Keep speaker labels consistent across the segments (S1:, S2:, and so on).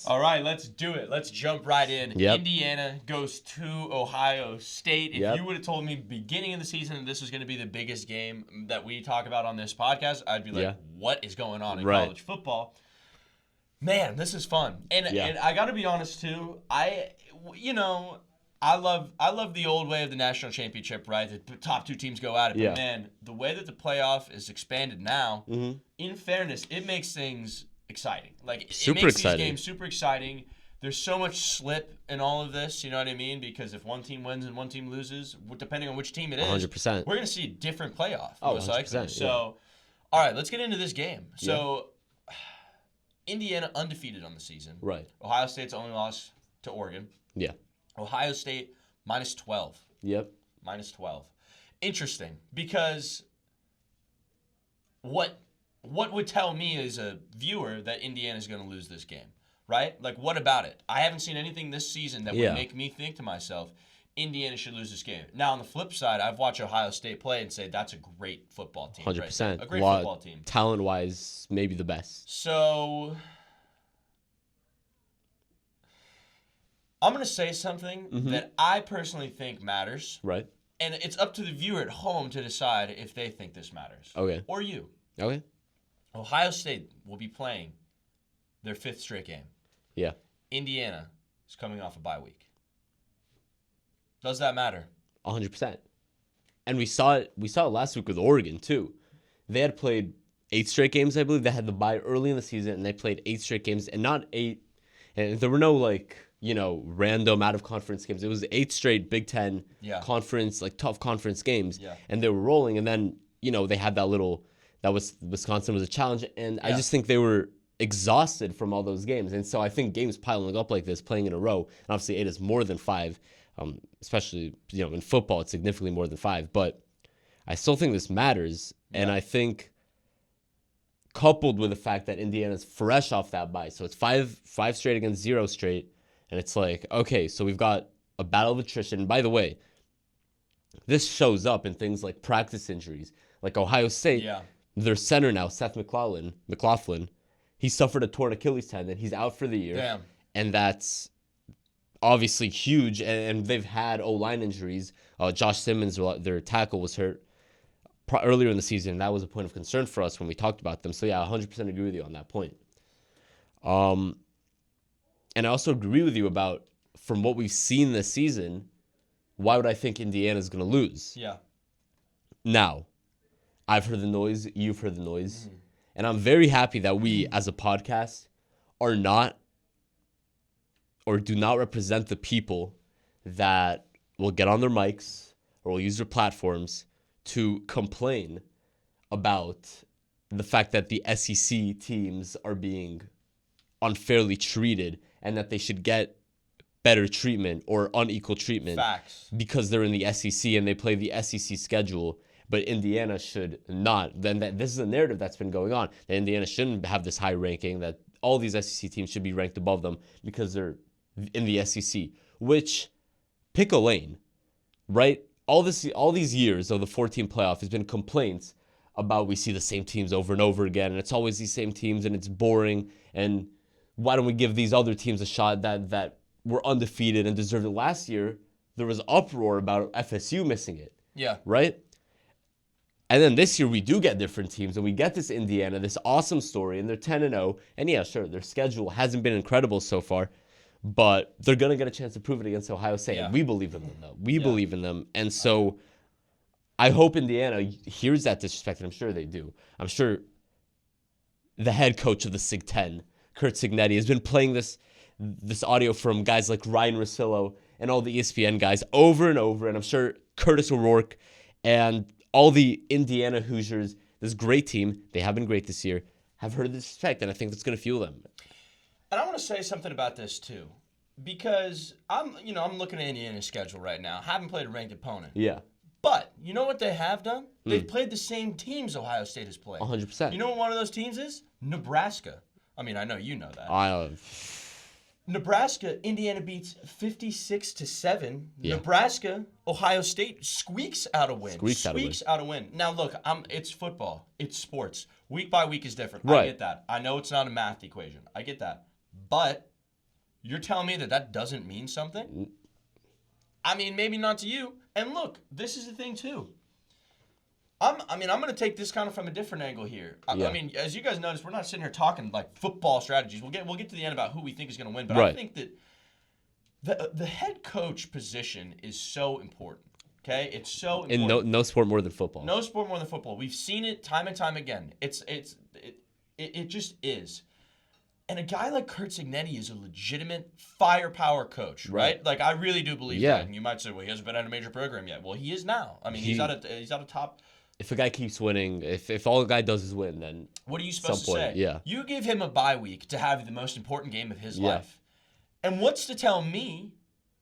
S1: All right, let's do it. Let's jump right in.
S2: Yep.
S1: Indiana goes to Ohio State. If
S2: Yep.
S1: you would have told me beginning of the season that this was going to be the biggest game that we talk about on this podcast, I'd be like,
S2: Yeah.
S1: what is going on in
S2: Right.
S1: college football? Man, this is fun. And I got to be honest, too. I love the old way of the national championship, right? The top two teams go at it.
S2: Yeah.
S1: But, man, the way that the playoff is expanded now,
S2: Mm-hmm.
S1: in fairness, it makes things exciting. Like,
S2: Super
S1: it makes
S2: exciting.
S1: these games super exciting. There's so much slip in all of this, you know what I mean? Because if one team wins and one team loses, depending on which team it is,
S2: 100%.
S1: we're going to see a different playoff.
S2: Oh,
S1: most likely.
S2: 100%,
S1: So, all right, let's get into this game. So, Indiana undefeated on the season.
S2: Right.
S1: Ohio State's only loss to Oregon.
S2: Yeah.
S1: Ohio State minus 12.
S2: Yep.
S1: Minus 12. Interesting, because what would tell me as a viewer that Indiana's going to lose this game, right? Like, what about it? I haven't seen anything this season that would make me think to myself, Indiana should lose this game. Now, on the flip side, I've watched Ohio State play and say that's a great football team.
S2: 100%.
S1: Right? A great football team.
S2: Talent-wise, maybe the best.
S1: So, I'm going to say something that I personally think matters.
S2: Right.
S1: And it's up to the viewer at home to decide if they think this matters.
S2: Okay.
S1: Or you.
S2: Okay.
S1: Ohio State will be playing their 5th straight game.
S2: Yeah.
S1: Indiana is coming off a bye week. Does that matter?
S2: 100%. And we saw it last week with Oregon too. They had played 8 straight games, I believe. They had the bye early in the season and they played 8 straight games, and not 8, and there were no random out of conference games. It was 8 straight Big Ten conference, tough conference games.
S1: Yeah.
S2: And they were rolling, and then, they had Wisconsin was a challenge, and I just think they were exhausted from all those games. And so I think games piling up like this, playing in a row, and obviously 8 is more than 5, especially, in football, it's significantly more than 5. But I still think this matters. Yeah. And I think coupled with the fact that Indiana's fresh off that bye, so it's 5 straight against 0 straight, and it's like, okay, so we've got a battle of attrition. And by the way, this shows up in things like practice injuries. Like Ohio State, their center now, Seth McLaughlin, he suffered a torn Achilles tendon. He's out for the year.
S1: Damn.
S2: And that's obviously huge. And they've had O-line injuries. Josh Simmons, their tackle, was hurt earlier in the season. That was a point of concern for us when we talked about them. So, yeah, 100% agree with you on that point. And I also agree with you about, from what we've seen this season, why would I think Indiana's going to lose?
S1: Yeah.
S2: Now, I've heard the noise, you've heard the noise, and I'm very happy that we, as a podcast, are not or do not represent the people that will get on their mics or will use their platforms to complain about the fact that the SEC teams are being unfairly treated and that they should get better treatment or unequal treatment.
S1: Facts. Because
S2: they're in the SEC and they play the SEC schedule, but Indiana should not. Then this is a narrative that's been going on, that Indiana shouldn't have this high ranking, that all these SEC teams should be ranked above them because they're in the SEC, which, pick a lane, right? All these years of the 14 playoff has been complaints about we see the same teams over and over again, and it's always these same teams, and it's boring, and why don't we give these other teams a shot that were undefeated and deserved it? Last year, there was uproar about FSU missing it.
S1: Yeah.
S2: Right? And then this year, we do get different teams, and we get this Indiana, this awesome story, and they're 10-0. And yeah, sure, their schedule hasn't been incredible so far, but they're going to get a chance to prove it against Ohio State.
S1: Yeah.
S2: And we believe in them, though. We believe in them. And so I hope Indiana hears that disrespect, and I'm sure they do. I'm sure the head coach of the Sig 10, Kurt Signetti, has been playing this audio from guys like Ryan Russillo and all the ESPN guys over and over, and I'm sure Curtis O'Rourke and all the Indiana Hoosiers, this great team, they have been great this year, have heard the disrespect, and I think that's going to fuel them.
S1: And I want to say something about this too, because I'm looking at Indiana's schedule right now. Haven't played a ranked opponent.
S2: Yeah.
S1: But you know what they have done? They've played the same teams Ohio State has played.
S2: 100%.
S1: You know what one of those teams is? Nebraska. I mean, I know you know that. Nebraska, Indiana beats 56-7.
S2: Yeah.
S1: Nebraska, Ohio State squeaks out a win.
S2: Squeaks
S1: out a win. Now look, it's football. It's sports. Week by week is different.
S2: Right.
S1: I get that. I know it's not a math equation. I get that. But You're telling me that doesn't mean something? I mean, maybe not to you. And look, this is the thing too. I'm going to take this kind of from a different angle here. I mean, as you guys notice, we're not sitting here talking like football strategies. We'll get to the end about who we think is going to win, but I think that the head coach position is so important. Okay, it's so important.
S2: In no sport more than football.
S1: No sport more than football. We've seen it time and time again. It just is. And a guy like Curt Cignetti is a legitimate firepower coach, right? Like I really do believe that. And you might say, well, he hasn't been at a major program yet. Well, he is now. I mean, he's at a top.
S2: If a guy keeps winning, if all the guy does is win, then
S1: what are you supposed to say?
S2: Yeah.
S1: You give him a bye week to have the most important game of his life. And what's to tell me,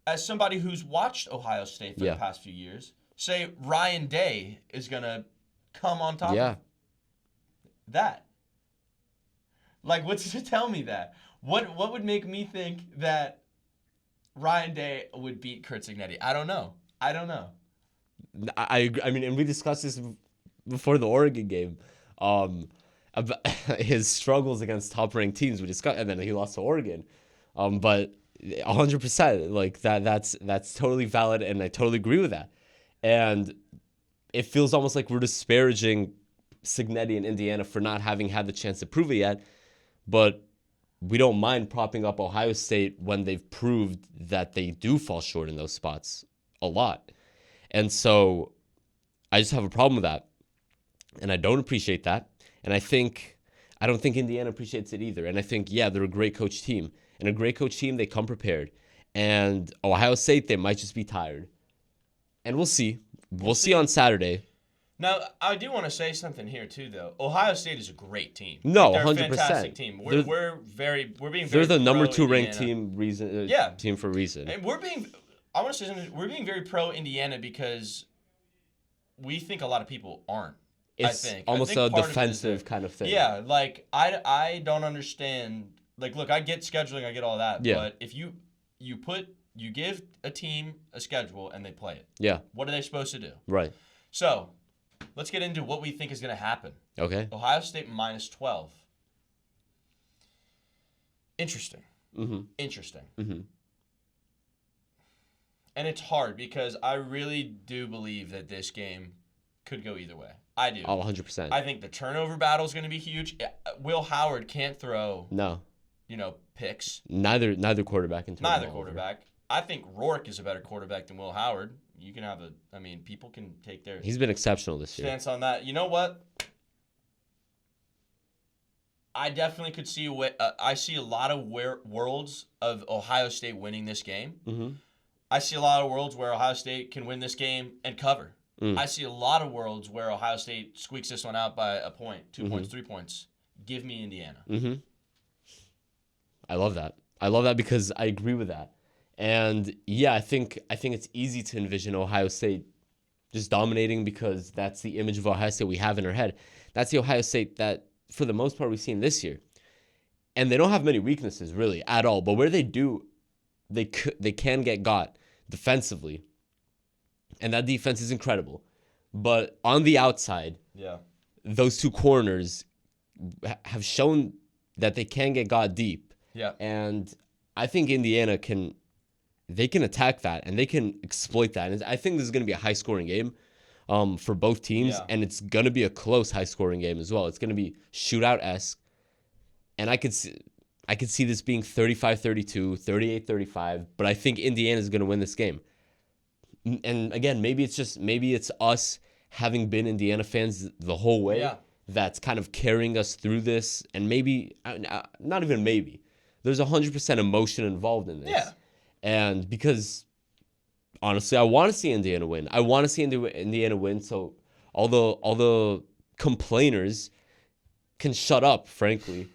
S1: as somebody who's watched Ohio State for the past few years, say Ryan Day is gonna come on top of that? Like, what's to tell me that? What would make me think that Ryan Day would beat Curt Cignetti? I don't know.
S2: I mean, and we discussed this before the Oregon game. About his struggles against top-ranked teams. We discussed, and then he lost to Oregon. But 100%, like that's totally valid, and I totally agree with that. And it feels almost like we're disparaging Cignetti and Indiana for not having had the chance to prove it yet. But we don't mind propping up Ohio State when they've proved that they do fall short in those spots a lot. And so I just have a problem with that. And I don't appreciate that. And I don't think Indiana appreciates it either. And I think, they're a great coach team. And a great coach team, they come prepared. And Ohio State, they might just be tired. And we'll see. We'll see on Saturday.
S1: Now, I do want to say something here too, though. Ohio State is a great team.
S2: No,
S1: they're
S2: 100%.
S1: A fantastic team. We're being very.
S2: They're the number 2 ranked team. Team for a reason.
S1: And I want to say something. We're being very pro Indiana because we think a lot of people aren't.
S2: It's almost a defensive kind of thing.
S1: Yeah, like I don't understand. Like, look, I get scheduling, I get all that. Yeah. But if you give a team a schedule and they play it.
S2: Yeah.
S1: What are they supposed to do?
S2: Right.
S1: So. Let's get into what we think is going to happen.
S2: Okay.
S1: Ohio State minus 12. Interesting. Interesting. And it's hard because I really do believe that this game could go either way. I do.
S2: Oh, 100%.
S1: I think the turnover battle is going to be huge. Will Howard can't throw.
S2: No.
S1: Picks.
S2: Neither quarterback can turn.
S1: Neither quarterback. Over. I think Rourke is a better quarterback than Will Howard. You can have people can take their.
S2: He's been exceptional this year.
S1: Stance on that. You know what? I definitely could see. I see a lot of worlds of Ohio State winning this game. I see a lot of worlds where Ohio State can win this game and cover. I see a lot of worlds where Ohio State squeaks this one out by a point, 2 points, 3 points. Give me Indiana.
S2: I love that. I love that because I agree with that. And I think it's easy to envision Ohio State just dominating because that's the image of Ohio State we have in our head. That's the Ohio State that, for the most part, we've seen this year. And they don't have many weaknesses, really, at all. But where they do, they can get got defensively. And that defense is incredible. But on the outside, those two corners have shown that they can get got deep.
S1: Yeah.
S2: And I think Indiana can attack that and they can exploit that. And I think this is going to be a high-scoring game for both teams, and it's going to be a close high-scoring game as well. It's going to be shootout-esque, and I could see this being 35-32, 38-35, but I think Indiana is going to win this game. And again, maybe it's us having been Indiana fans the whole way that's kind of carrying us through this, and maybe, not even maybe, there's 100% emotion involved in this.
S1: Yeah.
S2: And because, honestly, I want to see Indiana win. I want to see Indiana win so all the complainers can shut up, frankly,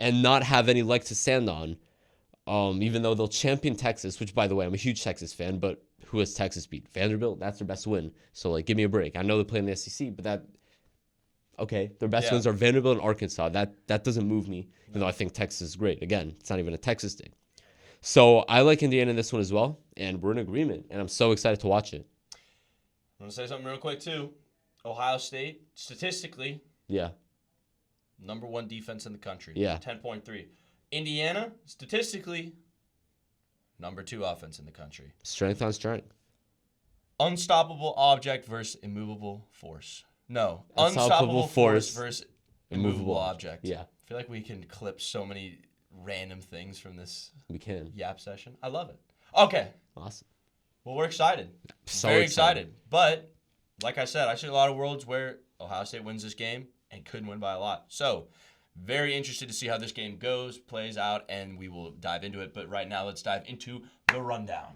S2: and not have any leg to stand on, even though they'll champion Texas, which, by the way, I'm a huge Texas fan, but who has Texas beat? Vanderbilt? That's their best win. So, give me a break. I know they play in the SEC, but their best wins are Vanderbilt and Arkansas. That doesn't move me, even though I think Texas is great. Again, it's not even a Texas thing. So I like Indiana in this one as well, and we're in agreement, and I'm so excited to watch it.
S1: I'm going to say something real quick, too. Ohio State, statistically, number 1 defense in the country. 10.3. Indiana, statistically, Number 2 offense in the country.
S2: Strength on strength.
S1: Unstoppable object versus immovable force. No.
S2: Unstoppable
S1: force
S2: force
S1: versus immovable object.
S2: Yeah.
S1: I feel like we can clip so many random things from this
S2: We can.
S1: Yap session. I love it. Okay.
S2: Awesome.
S1: Well, we're excited.
S2: So
S1: Very excited. But, like I said, I see a lot of worlds where Ohio State wins this game and could win by a lot. So, very interested to see how this game goes, plays out, and we will dive into it. But right now, let's dive into the rundown.